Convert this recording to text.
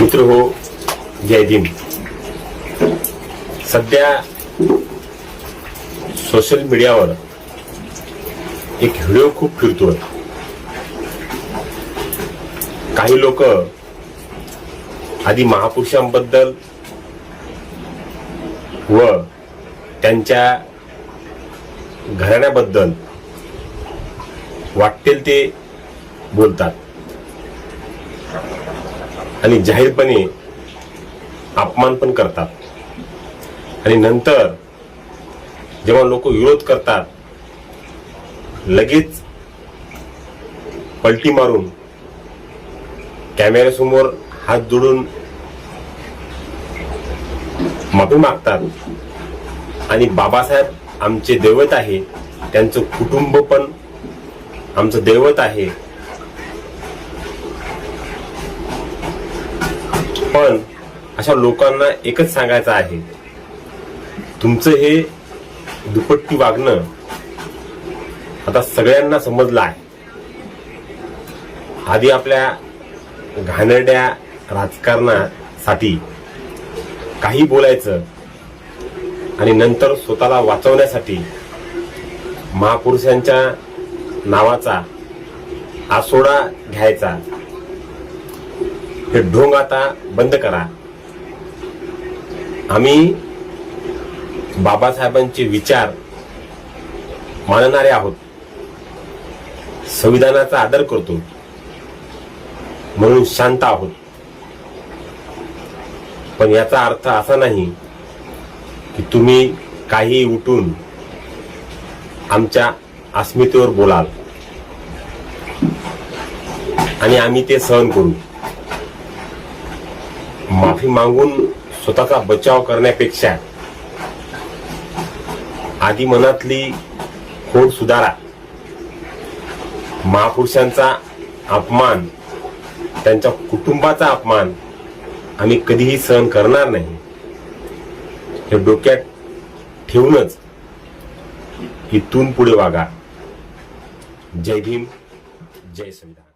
मित्र हो, जय भीम. सध्या सोशल मीडियावर एक व्हिडिओ खूप फिरतोय. काही लोक आधी महापुरुषांबद्दल व त्यांच्या घराण्याबद्दल वाटेल ते बोलतात आणि जाहीरपणे अपमान पण करतात. आणि नंतर जेव्हा लोक विरोध करतात, लगेच पलटी मारून कॅमेऱ्यासमोर हात जोडून माफी मागतात आणि बाबासाहेब आमचे दैवत आहे, त्यांचं कुटुंब पण आमचं दैवत आहे. पण अशा लोकांना एकच सांगायचं आहे, तुमचं हे दुपट्टी वागणं आता सगळ्यांना समजलं आहे. आधी आपल्या घाणेरड्या राजकारणासाठी काही बोलायचं आणि नंतर स्वतःला वाचवण्यासाठी महापुरुषांच्या नावाचा आसोडा घ्यायचा. हे ढोंग आता बंद करा. आम्ही बाबासाहेबांचे विचार मानणारे आहोत, संविधानाचा आदर करतो म्हणून शांत आहोत. पण याचा अर्थ असा नाही की तुम्ही काही उठून आमच्या अस्मितेवर बोलाल आणि आम्ही ते सहन करू. माफी मागून स्वतःचा बचाव करण्यापेक्षा आधी मनातली खोड सुधारा. महापुरुषांचा अपमान, त्यांच्या कुटुंबाचा अपमान आम्ही कधीही सहन करणार नाही. हे डोक्यात ठेवूनच इथून पुढे वागा. जय भीम, जय संविधान.